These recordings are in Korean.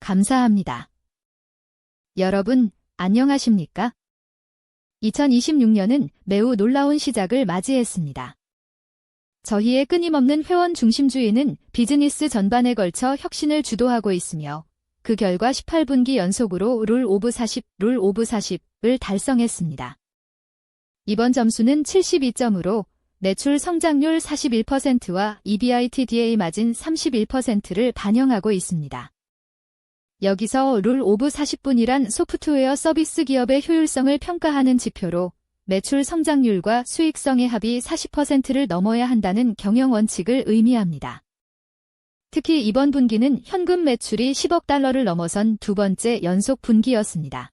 감사합니다. 여러분, 안녕하십니까? 2026년은 매우 놀라운 시작을 맞이했습니다. 저희의 끊임없는 회원 중심주의는 비즈니스 전반에 걸쳐 혁신을 주도하고 있으며 그 결과 18분기 연속으로 룰 오브 40을 달성했습니다. 이번 점수는 72점으로 매출 성장률 41%와 EBITDA 마진 31%를 반영하고 있습니다. 여기서 룰 오브 40분이란 소프트웨어 서비스 기업의 효율성을 평가하는 지표로 매출 성장률과 수익성의 합이 40%를 넘어야 한다는 경영 원칙을 의미합니다. 특히 이번 분기는 현금 매출이 10억 달러를 넘어선 두 번째 연속 분기였습니다.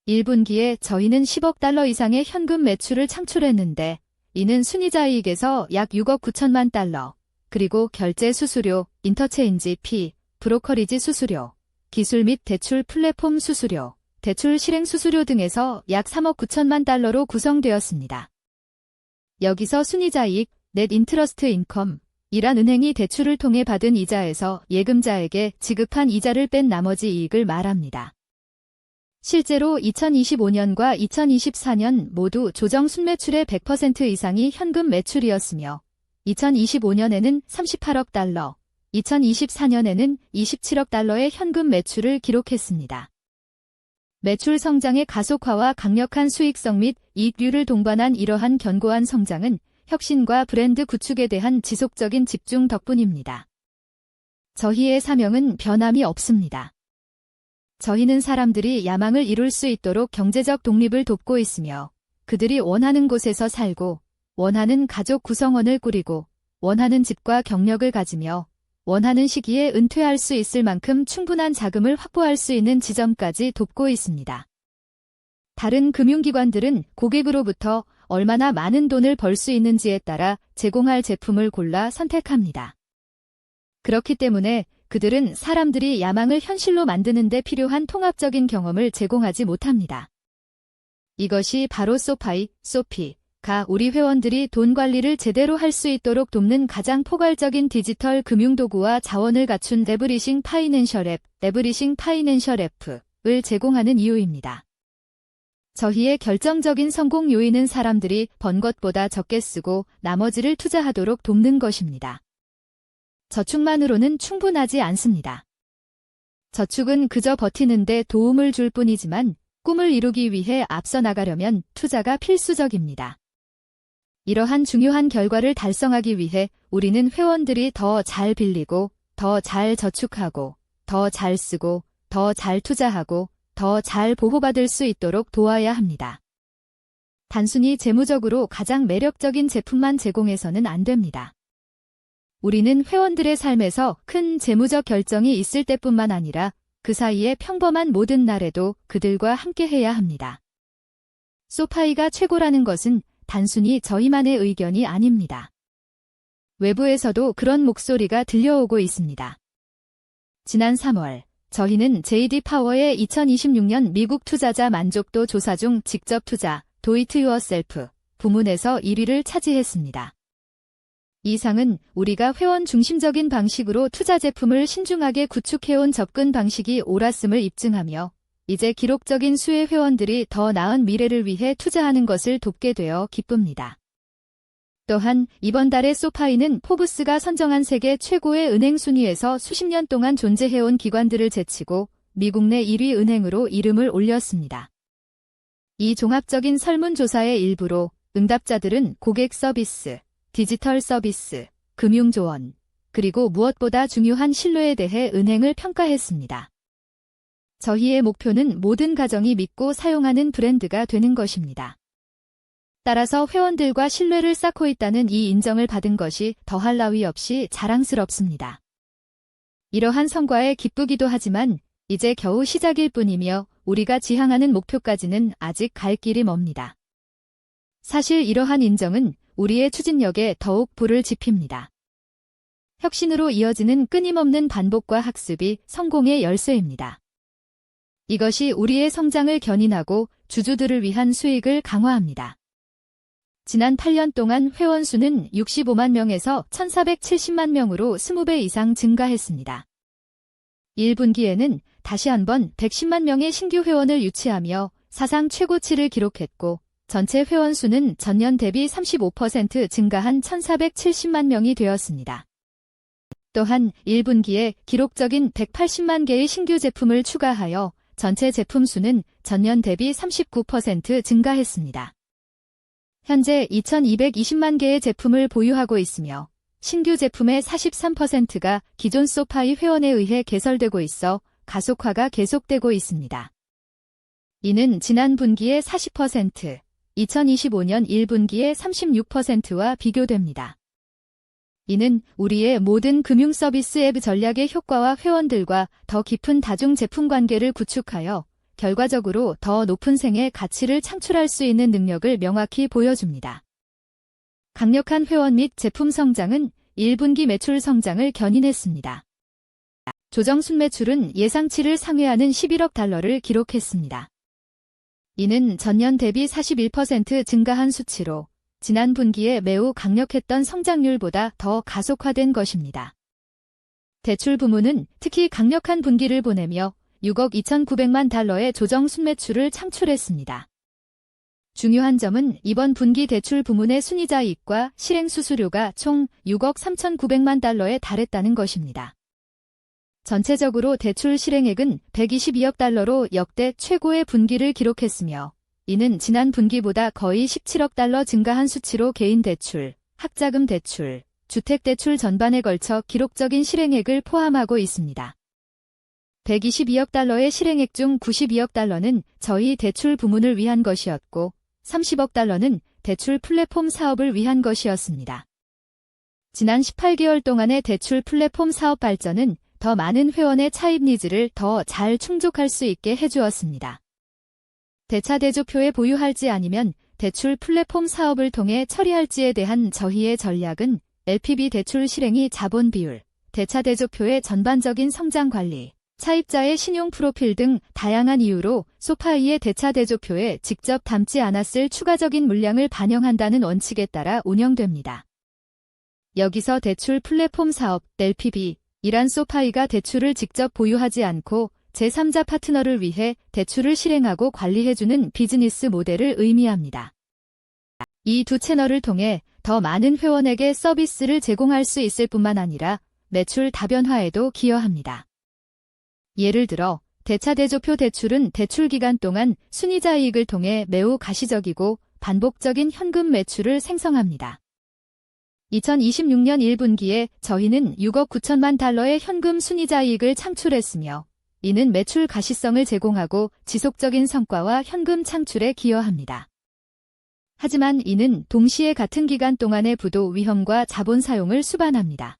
1분기에 저희는 10억 달러 이상의 현금 매출을 창출했는데 이는 순이자이익에서 약 6억 9천만 달러, 그리고 결제 수수료, 인터체인지 피, 브로커리지 수수료, 기술 및 대출 플랫폼 수수료, 대출 실행 수수료 등에서 약 3억 9천만 달러로 구성되었습니다. 여기서 순이자이익, 넷 인트러스트 인컴, 이란 은행이 대출을 통해 받은 이자에서 예금자에게 지급한 이자를 뺀 나머지 이익을 말합니다. 실제로 2025년과 2024년 모두 조정 순매출의 100% 이상이 현금 매출이었으며 2025년에는 38억 달러, 2024년에는 27억 달러의 현금 매출을 기록했습니다. 매출 성장의 가속화와 강력한 수익성 및 이익률을 동반한 이러한 견고한 성장은 혁신과 브랜드 구축에 대한 지속적인 집중 덕분입니다. 저희의 사명은 변함이 없습니다. 저희는 사람들이 야망을 이룰 수 있도록 경제적 독립을 돕고 있으며 그들이 원하는 곳에서 살고 원하는 가족 구성원을 꾸리고 원하는 집과 경력을 가지며 원하는 시기에 은퇴할 수 있을 만큼 충분한 자금을 확보할 수 있는 지점까지 돕고 있습니다. 다른 금융기관들은 고객으로부터 얼마나 많은 돈을 벌 수 있는지에 따라 제공할 제품을 골라 선택합니다. 그렇기 때문에 그들은 사람들이 야망을 현실로 만드는 데 필요한 통합적인 경험을 제공하지 못합니다. 이것이 바로 소피가 우리 회원들이 돈 관리를 제대로 할 수 있도록 돕는 가장 포괄적인 디지털 금융도구와 자원을 갖춘 레브리싱 파이낸셜 앱을 제공하는 이유입니다. 저희의 결정적인 성공 요인은 사람들이 번 것보다 적게 쓰고 나머지를 투자하도록 돕는 것입니다. 저축만으로는 충분하지 않습니다. 저축은 그저 버티는 데 도움을 줄 뿐이지만 꿈을 이루기 위해 앞서 나가려면 투자가 필수적입니다. 이러한 중요한 결과를 달성하기 위해 우리는 회원들이 더 잘 빌리고, 더 잘 저축하고, 더 잘 쓰고, 더 잘 투자하고, 더 잘 보호받을 수 있도록 도와야 합니다. 단순히 재무적으로 가장 매력적인 제품만 제공해서는 안 됩니다. 우리는 회원들의 삶에서 큰 재무적 결정이 있을 때뿐만 아니라 그 사이에 평범한 모든 날에도 그들과 함께 해야 합니다. 소파이가 최고라는 것은 단순히 저희만의 의견이 아닙니다. 외부에서도 그런 목소리가 들려오고 있습니다. 지난 3월, 저희는 JD 파워의 2026년 미국 투자자 만족도 조사 중 직접 투자, 도이트유어셀프 부문에서 1위를 차지했습니다. 이 상은 우리가 회원 중심적인 방식으로 투자 제품을 신중하게 구축해온 접근 방식이 옳았음을 입증하며 이제 기록적인 수의 회원들이 더 나은 미래를 위해 투자하는 것을 돕게 되어 기쁩니다. 또한 이번 달에 소파이는 포브스가 선정한 세계 최고의 은행 순위에서 수십 년 동안 존재해온 기관들을 제치고 미국 내 1위 은행으로 이름을 올렸습니다. 이 종합적인 설문조사의 일부로 응답자들은 고객 서비스, 디지털 서비스, 금융조언, 그리고 무엇보다 중요한 신뢰에 대해 은행을 평가했습니다. 저희의 목표는 모든 가정이 믿고 사용하는 브랜드가 되는 것입니다. 따라서 회원들과 신뢰를 쌓고 있다는 이 인정을 받은 것이 더할 나위 없이 자랑스럽습니다. 이러한 성과에 기쁘기도 하지만 이제 겨우 시작일 뿐이며 우리가 지향하는 목표까지는 아직 갈 길이 멉니다. 사실 이러한 인정은 우리의 추진력에 더욱 불을 지핍니다. 혁신으로 이어지는 끊임없는 반복과 학습이 성공의 열쇠입니다. 이것이 우리의 성장을 견인하고 주주들을 위한 수익을 강화합니다. 지난 8년 동안 회원 수는 65만 명에서 1,470만 명으로 20배 이상 증가했습니다. 1분기에는 다시 한번 110만 명의 신규 회원을 유치하며 사상 최고치를 기록했고 전체 회원 수는 전년 대비 35% 증가한 1,470만 명이 되었습니다. 또한 1분기에 기록적인 180만 개의 신규 제품을 추가하여 전체 제품 수는 전년 대비 39% 증가했습니다. 현재 2,220만 개의 제품을 보유하고 있으며 신규 제품의 43%가 기존 소파이 회원에 의해 개설되고 있어 가속화가 계속되고 있습니다. 이는 지난 분기의 40%, 2025년 1분기의 36%와 비교됩니다. 이는 우리의 모든 금융 서비스 앱 전략의 효과와 회원들과 더 깊은 다중 제품 관계를 구축하여 결과적으로 더 높은 생애 가치를 창출할 수 있는 능력을 명확히 보여줍니다. 강력한 회원 및 제품 성장은 1분기 매출 성장을 견인했습니다. 조정 순매출은 예상치를 상회하는 11억 달러를 기록했습니다. 이는 전년 대비 41% 증가한 수치로 지난 분기에 매우 강력했던 성장률보다 더 가속화된 것입니다. 대출 부문은 특히 강력한 분기를 보내며 6억 2,900만 달러의 조정 순매출을 창출했습니다. 중요한 점은 이번 분기 대출 부문의 순이자이익과 실행 수수료가 총 6억 3,900만 달러에 달했다는 것입니다. 전체적으로 대출 실행액은 122억 달러로 역대 최고의 분기를 기록했으며 이는 지난 분기보다 거의 17억 달러 증가한 수치로 개인 대출, 학자금 대출, 주택 대출 전반에 걸쳐 기록적인 실행액을 포함하고 있습니다. 122억 달러의 실행액 중 92억 달러는 저희 대출 부문을 위한 것이었고 30억 달러는 대출 플랫폼 사업을 위한 것이었습니다. 지난 18개월 동안의 대출 플랫폼 사업 발전은 더 많은 회원의 차입 니즈를 더 잘 충족할 수 있게 해주었습니다. 대차 대조표에 보유할지 아니면 대출 플랫폼 사업을 통해 처리할지에 대한 저희의 전략은 LPB 대출 실행이 자본 비율, 대차 대조표의 전반적인 성장 관리, 차입자의 신용 프로필 등 다양한 이유로 소파이의 대차 대조표에 직접 담지 않았을 추가적인 물량을 반영한다는 원칙에 따라 운영됩니다. 여기서 대출 플랫폼 사업, LPB, 이란 소파이가 대출을 직접 보유하지 않고 제3자 파트너를 위해 대출을 실행하고 관리해주는 비즈니스 모델을 의미합니다. 이 두 채널을 통해 더 많은 회원에게 서비스를 제공할 수 있을 뿐만 아니라 매출 다변화에도 기여합니다. 예를 들어 대차 대조표 대출은 대출 기간 동안 순이자 이익을 통해 매우 가시적이고 반복적인 현금 매출을 생성합니다. 2026년 1분기에 저희는 6억 9천만 달러의 현금 순이자 이익을 창출했으며 이는 매출 가시성을 제공하고 지속적인 성과와 현금 창출에 기여합니다. 하지만 이는 동시에 같은 기간 동안의 부도 위험과 자본 사용을 수반합니다.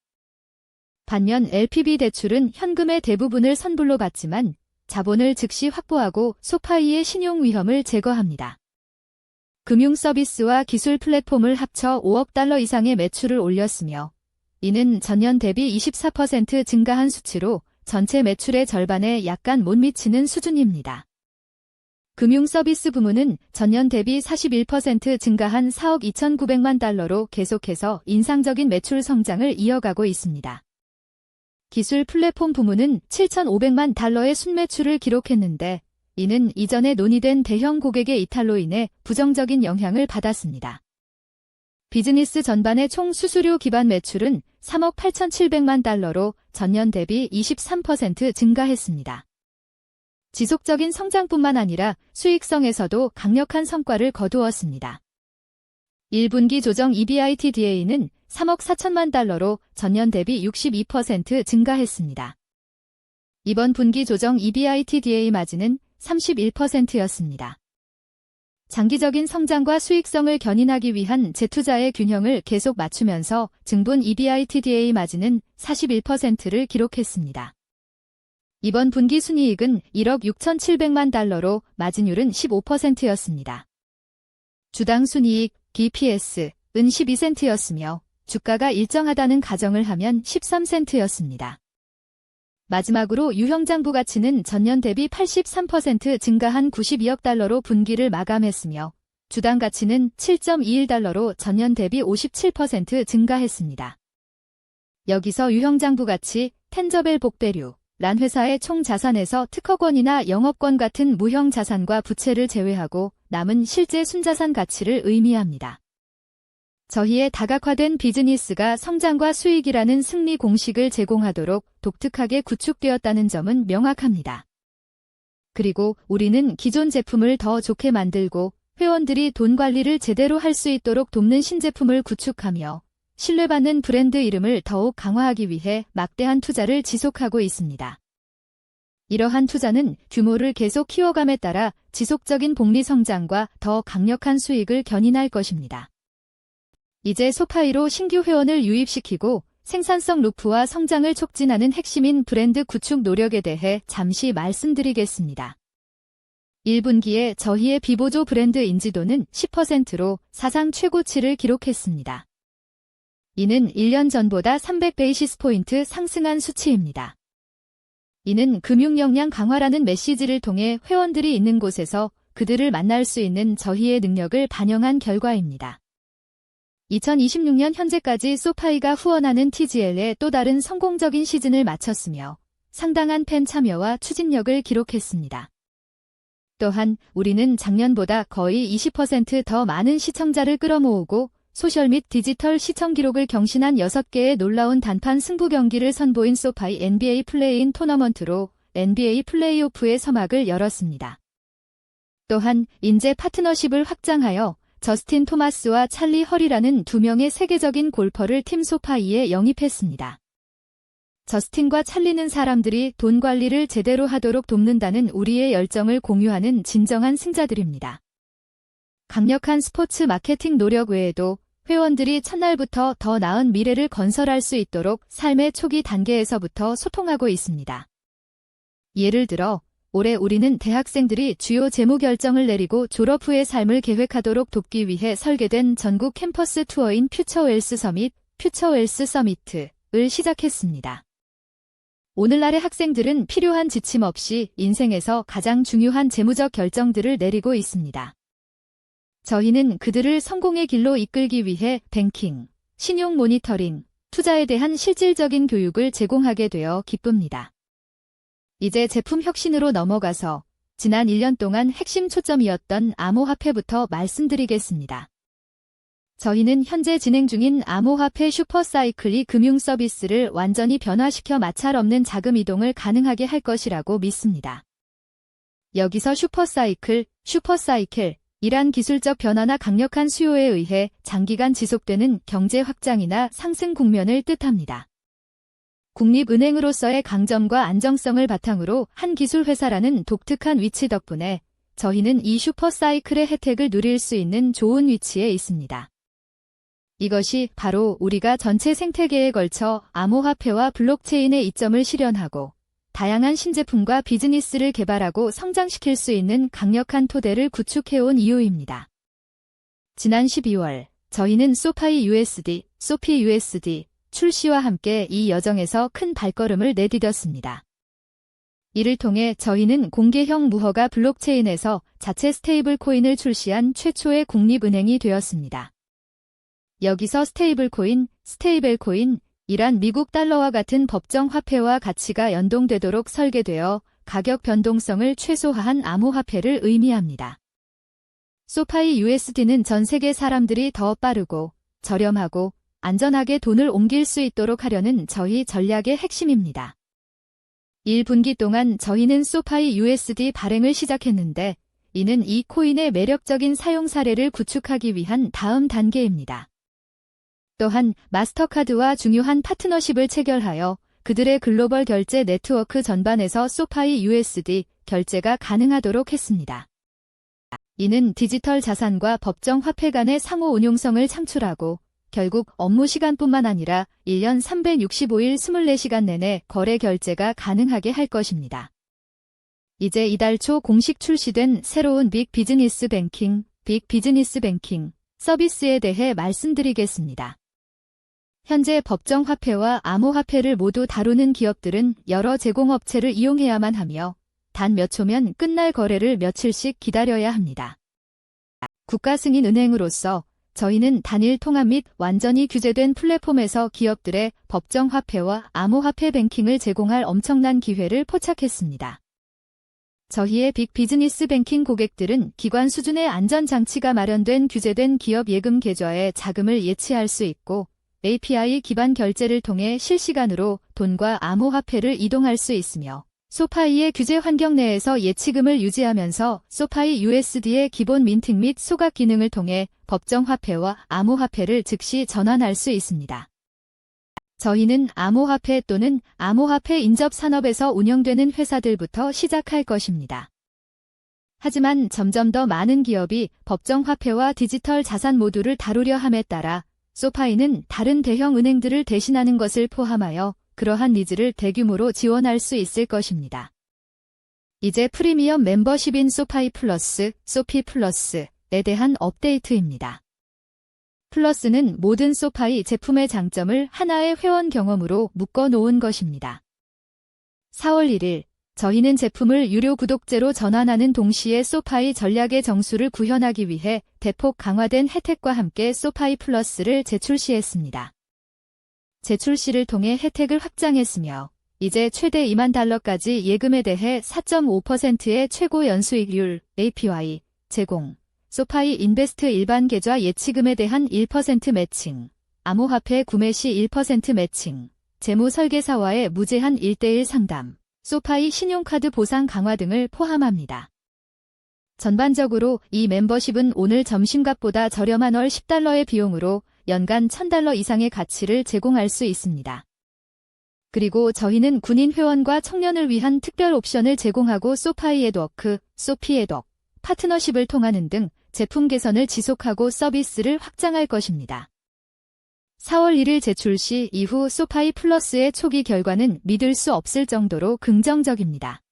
반면 LPB 대출은 현금의 대부분을 선불로 받지만 자본을 즉시 확보하고 소파이의 신용 위험을 제거합니다. 금융 서비스와 기술 플랫폼을 합쳐 5억 달러 이상의 매출을 올렸으며 이는 전년 대비 24% 증가한 수치로 전체 매출의 절반에 약간 못 미치는 수준입니다. 금융 서비스 부문은 전년 대비 41% 증가한 4억 2,900만 달러로 계속해서 인상적인 매출 성장을 이어가고 있습니다. 기술 플랫폼 부문은 7,500만 달러의 순매출을 기록했는데 이는 이전에 논의된 대형 고객의 이탈로 인해 부정적인 영향을 받았습니다. 비즈니스 전반의 총 수수료 기반 매출은 3억 8,700만 달러로 전년 대비 23% 증가했습니다. 지속적인 성장뿐만 아니라 수익성에서도 강력한 성과를 거두었습니다. 1분기 조정 EBITDA는 3억 4천만 달러로 전년 대비 62% 증가했습니다. 이번 분기 조정 EBITDA 마진은 31%였습니다. 장기적인 성장과 수익성을 견인하기 위한 재투자의 균형을 계속 맞추면서 증분 EBITDA 마진은 41%를 기록했습니다. 이번 분기 순이익은 1억 6,700만 달러로 마진율은 15%였습니다. 주당 순이익, DPS은 12센트였으며 주가가 일정하다는 가정을 하면 13센트였습니다. 마지막으로 유형장부 가치는 전년 대비 83% 증가한 92억 달러로 분기를 마감했으며 주당 가치는 7.21달러로 전년 대비 57% 증가했습니다. 여기서 유형장부 가치, 텐저벨 복밸류, 란 회사의 총 자산에서 특허권이나 영업권 같은 무형 자산과 부채를 제외하고 남은 실제 순자산 가치를 의미합니다. 저희의 다각화된 비즈니스가 성장과 수익이라는 승리 공식을 제공하도록 독특하게 구축되었다는 점은 명확합니다. 그리고 우리는 기존 제품을 더 좋게 만들고 회원들이 돈 관리를 제대로 할 수 있도록 돕는 신제품을 구축하며 신뢰받는 브랜드 이름을 더욱 강화하기 위해 막대한 투자를 지속하고 있습니다. 이러한 투자는 규모를 계속 키워감에 따라 지속적인 복리 성장과 더 강력한 수익을 견인할 것입니다. 이제 소파이로 신규 회원을 유입시키고 생산성 루프와 성장을 촉진하는 핵심인 브랜드 구축 노력에 대해 잠시 말씀드리겠습니다. 1분기에 저희의 비보조 브랜드 인지도는 10%로 사상 최고치를 기록했습니다. 이는 1년 전보다 300베이시스포인트 상승한 수치입니다. 이는 금융 역량 강화라는 메시지를 통해 회원들이 있는 곳에서 그들을 만날 수 있는 저희의 능력을 반영한 결과입니다. 2026년 현재까지 소파이가 후원하는 TGL의 또 다른 성공적인 시즌을 마쳤으며 상당한 팬 참여와 추진력을 기록했습니다. 또한 우리는 작년보다 거의 20% 더 많은 시청자를 끌어모으고 소셜 및 디지털 시청 기록을 경신한 6개의 놀라운 단판 승부 경기를 선보인 소파이 NBA 플레이인 토너먼트로 NBA 플레이오프의 서막을 열었습니다. 또한 인재 파트너십을 확장하여 저스틴 토마스와 찰리 허리라는 2명의 세계적인 골퍼를 팀 소파이에 영입했습니다. 저스틴과 찰리는 사람들이 돈 관리를 제대로 하도록 돕는다는 우리의 열정을 공유하는 진정한 승자들입니다. 강력한 스포츠 마케팅 노력 외에도 회원들이 첫날부터 더 나은 미래를 건설할 수 있도록 삶의 초기 단계에서부터 소통하고 있습니다. 예를 들어 올해 우리는 대학생들이 주요 재무 결정을 내리고 졸업 후의 삶을 계획하도록 돕기 위해 설계된 전국 캠퍼스 투어인 퓨처웰스 서밋, 퓨처웰스 서미트를 시작했습니다. 오늘날의 학생들은 필요한 지침 없이 인생에서 가장 중요한 재무적 결정들을 내리고 있습니다. 저희는 그들을 성공의 길로 이끌기 위해 뱅킹, 신용 모니터링, 투자에 대한 실질적인 교육을 제공하게 되어 기쁩니다. 이제 제품 혁신으로 넘어가서 지난 1년 동안 핵심 초점이었던 암호화폐부터 말씀드리겠습니다. 저희는 현재 진행 중인 암호화폐 슈퍼사이클이 금융 서비스를 완전히 변화시켜 마찰 없는 자금 이동을 가능하게 할 것이라고 믿습니다. 여기서 슈퍼사이클, 이란 기술적 변화나 강력한 수요에 의해 장기간 지속되는 경제 확장이나 상승 국면을 뜻합니다. 국립은행으로서의 강점과 안정성을 바탕으로 한 기술회사라는 독특한 위치 덕분에 저희는 이 슈퍼사이클의 혜택을 누릴 수 있는 좋은 위치에 있습니다. 이것이 바로 우리가 전체 생태계에 걸쳐 암호화폐와 블록체인의 이점을 실현하고 다양한 신제품과 비즈니스를 개발하고 성장시킬 수 있는 강력한 토대를 구축해온 이유입니다. 지난 12월 저희는 소파이 USD, 소피 USD 출시와 함께 이 여정에서 큰 발걸음을 내디뎠습니다. 이를 통해 저희는 공개형 무허가 블록체인에서 자체 스테이블 코인을 출시한 최초의 국립은행이 되었습니다. 여기서 스테이블코인, 이란 미국 달러와 같은 법정 화폐와 가치가 연동되도록 설계되어 가격 변동성을 최소화한 암호화폐를 의미합니다. 소파이 USD는 전 세계 사람들이 더 빠르고 저렴하고 안전하게 돈을 옮길 수 있도록 하려는 저희 전략의 핵심입니다. 1분기 동안 저희는 소파이 USD 발행을 시작했는데 이는 이 코인의 매력적인 사용 사례를 구축하기 위한 다음 단계입니다. 또한 마스터카드와 중요한 파트너십을 체결하여 그들의 글로벌 결제 네트워크 전반에서 소파이 USD 결제가 가능하도록 했습니다. 이는 디지털 자산과 법정 화폐 간의 상호 운용성을 창출하고 결국 업무 시간뿐만 아니라 1년 365일 24시간 내내 거래 결제가 가능하게 할 것입니다. 이제 이달 초 공식 출시된 새로운 빅 비즈니스 뱅킹 서비스에 대해 말씀드리겠습니다. 현재 법정 화폐와 암호화폐를 모두 다루는 기업들은 여러 제공업체를 이용해야만 하며 단 몇 초면 끝날 거래를 며칠씩 기다려야 합니다. 국가 승인 은행으로서 저희는 단일 통합 및 완전히 규제된 플랫폼에서 기업들의 법정 화폐와 암호화폐 뱅킹을 제공할 엄청난 기회를 포착했습니다. 저희의 빅 비즈니스 뱅킹 고객들은 기관 수준의 안전장치가 마련된 규제된 기업 예금 계좌에 자금을 예치할 수 있고 API 기반 결제를 통해 실시간으로 돈과 암호화폐를 이동할 수 있으며 소파이의 규제 환경 내에서 예치금을 유지하면서 소파이 USD의 기본 민팅 및 소각 기능을 통해 법정 화폐와 암호화폐를 즉시 전환할 수 있습니다. 저희는 암호화폐 또는 암호화폐 인접 산업에서 운영되는 회사들부터 시작할 것입니다. 하지만 점점 더 많은 기업이 법정 화폐와 디지털 자산 모두를 다루려 함에 따라 소파이는 다른 대형 은행들을 대신하는 것을 포함하여 그러한 니즈를 대규모로 지원할 수 있을 것입니다. 이제 프리미엄 멤버십인 소파이 플러스, 소피 플러스에 대한 업데이트입니다. 플러스는 모든 소파이 제품의 장점을 하나의 회원 경험으로 묶어놓은 것입니다. 4월 1일, 저희는 제품을 유료 구독제로 전환하는 동시에 소파이 전략의 정수를 구현하기 위해 대폭 강화된 혜택과 함께 소파이 플러스를 재출시했습니다. 재출시를 통해 혜택을 확장했으며 이제 최대 $20,000까지 예금에 대해 4.5%의 최고 연수익률 APY 제공, 소파이 인베스트 일반 계좌 예치금에 대한 1% 매칭, 암호화폐 구매 시 1% 매칭, 재무 설계사와의 무제한 1:1 상담, 소파이 신용카드 보상 강화 등을 포함합니다. 전반적으로 이 멤버십은 오늘 점심값보다 저렴한 월 $10의 비용으로 연간 $1,000 이상의 가치를 제공할 수 있습니다. 그리고 저희는 군인 회원과 청년을 위한 특별 옵션을 제공하고 소파이 앳워크, 소피 앳워크, 파트너십을 통하는 등 제품 개선을 지속하고 서비스를 확장할 것입니다. 4월 1일 재출시 이후 소파이 플러스의 초기 결과는 믿을 수 없을 정도로 긍정적입니다.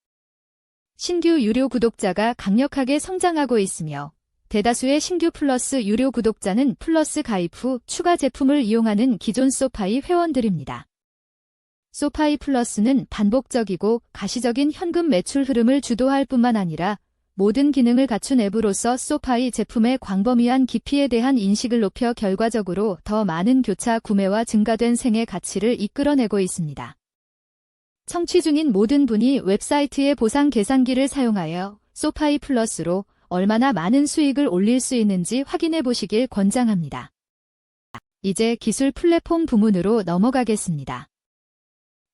신규 유료 구독자가 강력하게 성장하고 있으며 대다수의 신규 플러스 유료 구독자는 플러스 가입 후 추가 제품을 이용하는 기존 소파이 회원들입니다. 소파이 플러스는 반복적이고 가시적인 현금 매출 흐름을 주도할 뿐만 아니라 모든 기능을 갖춘 앱으로서 소파이 제품의 광범위한 깊이에 대한 인식을 높여 결과적으로 더 많은 교차 구매와 증가된 생애 가치를 이끌어내고 있습니다. 청취 중인 모든 분이 웹사이트의 보상 계산기를 사용하여 소파이 플러스로 얼마나 많은 수익을 올릴 수 있는지 확인해 보시길 권장합니다. 이제 기술 플랫폼 부문으로 넘어가겠습니다.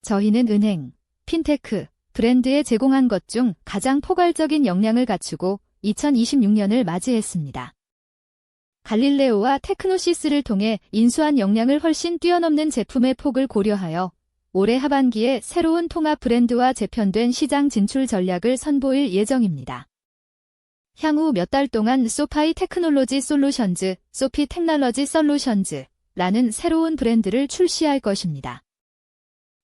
저희는 은행, 핀테크, 브랜드에 제공한 것 중 가장 포괄적인 역량을 갖추고 2026년을 맞이했습니다. 갈릴레오와 테크노시스를 통해 인수한 역량을 훨씬 뛰어넘는 제품의 폭을 고려하여 올해 하반기에 새로운 통합 브랜드와 재편된 시장 진출 전략을 선보일 예정입니다. 향후 몇 달 동안 소파이 테크놀로지 솔루션즈, 소피 테크놀로지 솔루션즈라는 새로운 브랜드를 출시할 것입니다.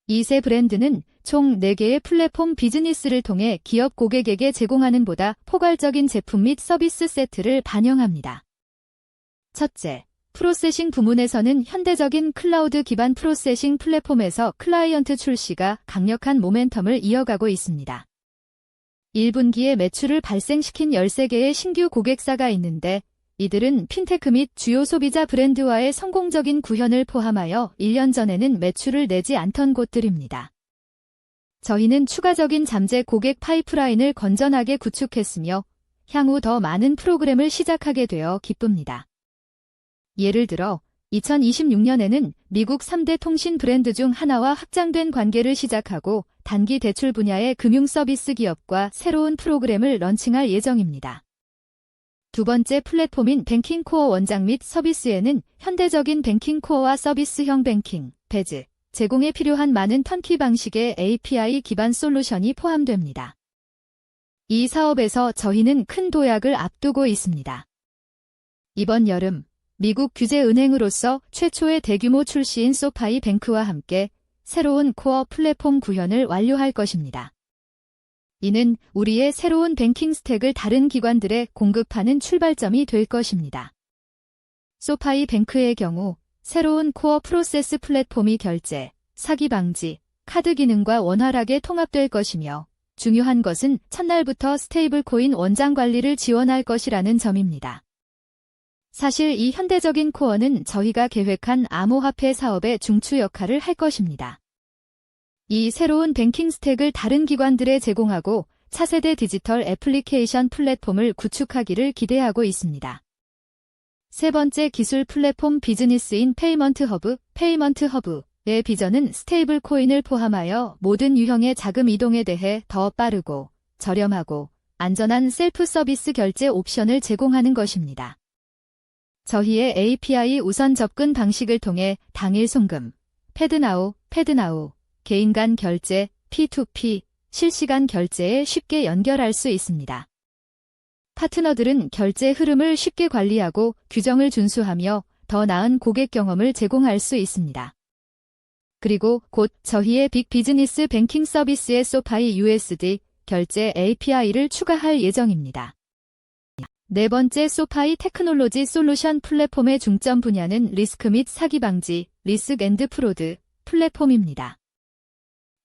이 새 브랜드는 총 4개의 플랫폼 비즈니스를 통해 기업 고객에게 제공하는 보다 포괄적인 제품 및 서비스 세트를 반영합니다. 첫째, 프로세싱 부문에서는 현대적인 클라우드 기반 프로세싱 플랫폼에서 클라이언트 출시가 강력한 모멘텀을 이어가고 있습니다. 1분기에 매출을 발생시킨 13개의 신규 고객사가 있는데 이들은 핀테크 및 주요 소비자 브랜드와의 성공적인 구현을 포함하여 1년 전에는 매출을 내지 않던 곳들입니다. 저희는 추가적인 잠재 고객 파이프라인을 건전하게 구축했으며 향후 더 많은 프로그램을 시작하게 되어 기쁩니다. 예를 들어 2026년에는 미국 3대 통신 브랜드 중 하나와 확장된 관계를 시작하고 단기 대출 분야의 금융 서비스 기업과 새로운 프로그램을 런칭할 예정입니다. 두 번째 플랫폼인 뱅킹 코어 원장 및 서비스에는 현대적인 뱅킹 코어와 서비스형 뱅킹, 배즈, 제공에 필요한 많은 턴키 방식의 API 기반 솔루션이 포함됩니다. 이 사업에서 저희는 큰 도약을 앞두고 있습니다. 이번 여름, 미국 규제 은행으로서 최초의 대규모 출시인 소파이 뱅크와 함께 새로운 코어 플랫폼 구현을 완료할 것입니다. 이는 우리의 새로운 뱅킹 스택을 다른 기관들에 공급하는 출발점이 될 것입니다. 소파이 뱅크의 경우 새로운 코어 프로세스 플랫폼이 결제, 사기 방지, 카드 기능과 원활하게 통합될 것이며 중요한 것은 첫날부터 스테이블 코인 원장 관리를 지원할 것이라는 점입니다. 사실 이 현대적인 코어는 저희가 계획한 암호화폐 사업의 중추 역할을 할 것입니다. 이 새로운 뱅킹 스택을 다른 기관들에 제공하고 차세대 디지털 애플리케이션 플랫폼을 구축하기를 기대하고 있습니다. 세 번째 기술 플랫폼 비즈니스인 페이먼트 허브의 비전은 스테이블 코인을 포함하여 모든 유형의 자금 이동에 대해 더 빠르고 저렴하고 안전한 셀프 서비스 결제 옵션을 제공하는 것입니다. 저희의 API 우선 접근 방식을 통해 당일 송금, 패드나우, 개인 간 결제, P2P, 실시간 결제에 쉽게 연결할 수 있습니다. 파트너들은 결제 흐름을 쉽게 관리하고 규정을 준수하며 더 나은 고객 경험을 제공할 수 있습니다. 그리고 곧 저희의 빅 비즈니스 뱅킹 서비스의 소파이 USD 결제 API를 추가할 예정입니다. 네 번째 소파이 테크놀로지 솔루션 플랫폼의 중점 분야는 리스크 및 사기 방지, 리스크 앤드 프로드 플랫폼입니다.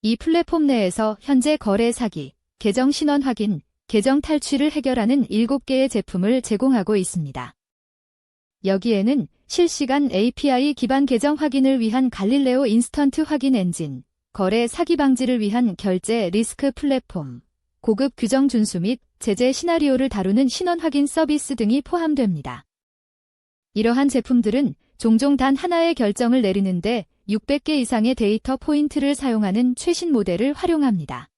이 플랫폼 내에서 현재 거래 사기, 계정 신원 확인, 계정 탈취를 해결하는 7개의 제품을 제공하고 있습니다. 여기에는 실시간 API 기반 계정 확인을 위한 갈릴레오 인스턴트 확인 엔진, 거래 사기 방지를 위한 결제 리스크 플랫폼, 고급 규정 준수 및 제재 시나리오를 다루는 신원 확인 서비스 등이 포함됩니다. 이러한 제품들은 종종 단 하나의 결정을 내리는데 600개 이상의 데이터 포인트를 사용하는 최신 모델을 활용합니다.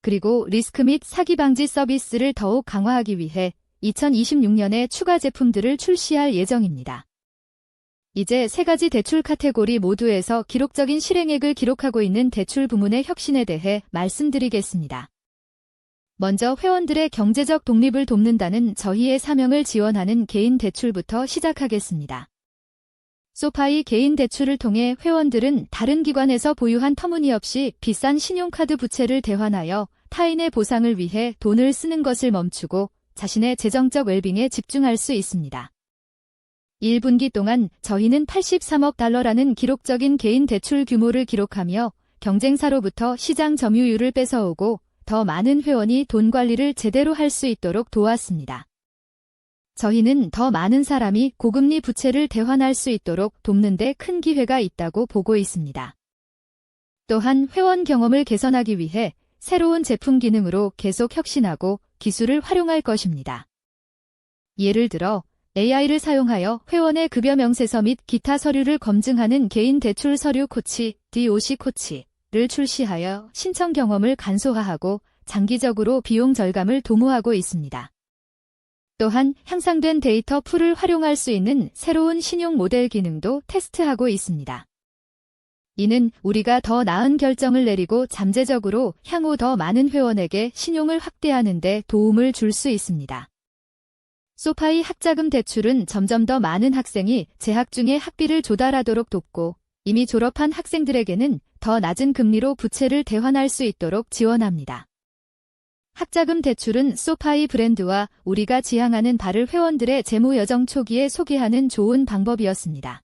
그리고 리스크 및 사기 방지 서비스를 더욱 강화하기 위해 2026년에 추가 제품들을 출시할 예정입니다. 이제 세 가지 대출 카테고리 모두에서 기록적인 실행액을 기록하고 있는 대출 부문의 혁신에 대해 말씀드리겠습니다. 먼저 회원들의 경제적 독립을 돕는다는 저희의 사명을 지원하는 개인 대출부터 시작하겠습니다. 소파이 개인 대출을 통해 회원들은 다른 기관에서 보유한 터무니없이 비싼 신용카드 부채를 대환하여 타인의 보상을 위해 돈을 쓰는 것을 멈추고 자신의 재정적 웰빙에 집중할 수 있습니다. 1분기 동안 저희는 83억 달러라는 기록적인 개인 대출 규모를 기록하며 경쟁사로부터 시장 점유율을 뺏어오고 더 많은 회원이 돈 관리를 제대로 할 수 있도록 도왔습니다. 저희는 더 많은 사람이 고금리 부채를 대환할 수 있도록 돕는 데 큰 기회가 있다고 보고 있습니다. 또한 회원 경험을 개선하기 위해 새로운 제품 기능으로 계속 혁신하고 기술을 활용할 것입니다. 예를 들어 AI를 사용하여 회원의 급여 명세서 및 기타 서류를 검증하는 개인 대출 서류 코치, DOC 코치를 출시하여 신청 경험을 간소화하고 장기적으로 비용 절감을 도모하고 있습니다. 또한 향상된 데이터 풀을 활용할 수 있는 새로운 신용 모델 기능도 테스트하고 있습니다. 이는 우리가 더 나은 결정을 내리고 잠재적으로 향후 더 많은 회원에게 신용을 확대하는 데 도움을 줄 수 있습니다. 소파이 학자금 대출은 점점 더 많은 학생이 재학 중에 학비를 조달하도록 돕고 이미 졸업한 학생들에게는 더 낮은 금리로 부채를 대환할 수 있도록 지원합니다. 학자금 대출은 소파이 브랜드와 우리가 지향하는 바를 회원들의 재무 여정 초기에 소개하는 좋은 방법이었습니다.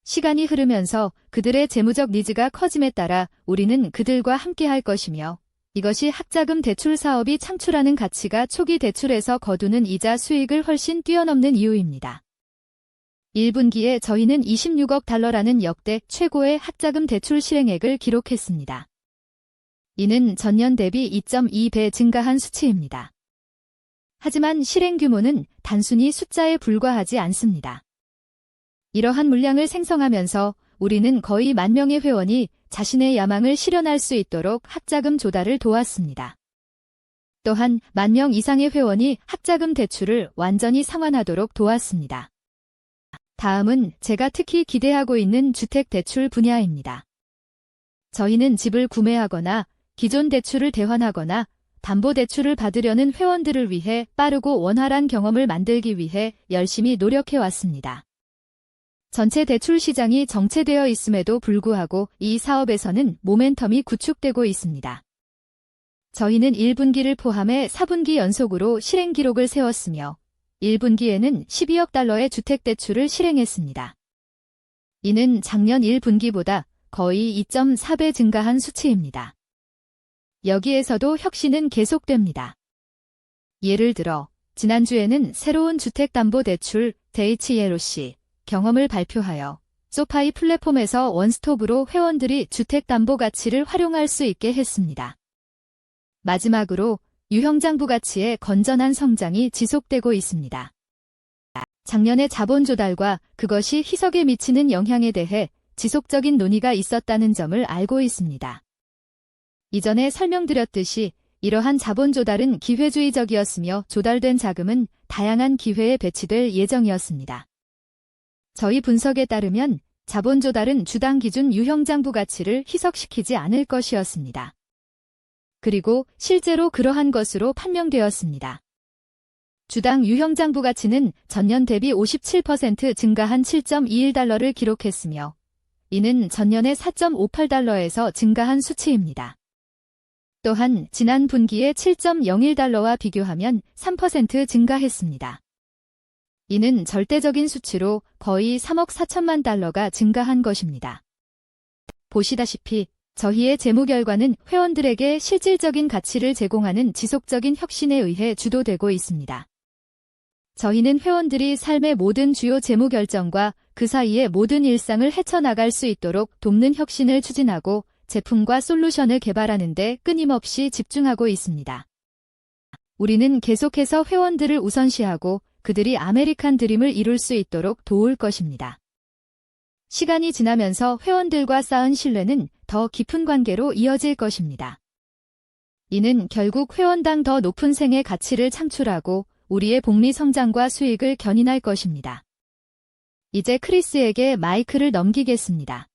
시간이 흐르면서 그들의 재무적 니즈가 커짐에 따라 우리는 그들과 함께 할 것이며 이것이 학자금 대출 사업이 창출하는 가치가 초기 대출에서 거두는 이자 수익을 훨씬 뛰어넘는 이유입니다. 1분기에 저희는 26억 달러라는 역대 최고의 학자금 대출 실행액을 기록했습니다. 이는 전년 대비 2.2배 증가한 수치입니다. 하지만 실행 규모는 단순히 숫자에 불과하지 않습니다. 이러한 물량을 생성하면서 우리는 거의 10,000명의 회원이 자신의 야망을 실현할 수 있도록 학자금 조달을 도왔습니다. 또한 10,000명 이상의 회원이 학자금 대출을 완전히 상환하도록 도왔습니다. 다음은 제가 특히 기대하고 있는 주택 대출 분야입니다. 저희는 집을 구매하거나 기존 대출을 대환하거나 담보대출을 받으려는 회원들을 위해 빠르고 원활한 경험을 만들기 위해 열심히 노력해왔습니다. 전체 대출 시장이 정체되어 있음에도 불구하고 이 사업에서는 모멘텀이 구축되고 있습니다. 저희는 1분기를 포함해 4분기 연속으로 실행 기록을 세웠으며 1분기에는 12억 달러의 주택대출을 실행했습니다. 이는 작년 1분기보다 거의 2.4배 증가한 수치입니다. 여기에서도 혁신은 계속됩니다. 예를 들어 지난주에는 새로운 주택담보대출 DHYLOC 경험을 발표하여 소파이 플랫폼에서 원스톱으로 회원들이 주택담보가치를 활용할 수 있게 했습니다. 마지막으로 유형장부 가치의 건전한 성장이 지속되고 있습니다. 작년의 자본 조달과 그것이 희석에 미치는 영향에 대해 지속적인 논의가 있었다는 점을 알고 있습니다. 이전에 설명드렸듯이 이러한 자본 조달은 기회주의적이었으며 조달된 자금은 다양한 기회에 배치될 예정이었습니다. 저희 분석에 따르면 자본 조달은 주당 기준 유형장부 가치를 희석시키지 않을 것이었습니다. 그리고 실제로 그러한 것으로 판명되었습니다. 주당 유형장부 가치는 전년 대비 57% 증가한 7.21달러를 기록했으며 이는 전년의 4.58달러에서 증가한 수치입니다. 또한 지난 분기의 7.01달러와 비교하면 3% 증가했습니다. 이는 절대적인 수치로 거의 3억 4천만 달러가 증가한 것입니다. 보시다시피 저희의 재무 결과는 회원들에게 실질적인 가치를 제공하는 지속적인 혁신에 의해 주도되고 있습니다. 저희는 회원들이 삶의 모든 주요 재무 결정과 그 사이의 모든 일상을 헤쳐나갈 수 있도록 돕는 혁신을 추진하고 제품과 솔루션을 개발하는 데 끊임없이 집중하고 있습니다. 우리는 계속해서 회원들을 우선시하고 그들이 아메리칸 드림을 이룰 수 있도록 도울 것입니다. 시간이 지나면서 회원들과 쌓은 신뢰는 더 깊은 관계로 이어질 것입니다. 이는 결국 회원당 더 높은 생애 가치를 창출하고 우리의 복리 성장과 수익을 견인할 것입니다. 이제 크리스에게 마이크를 넘기겠습니다.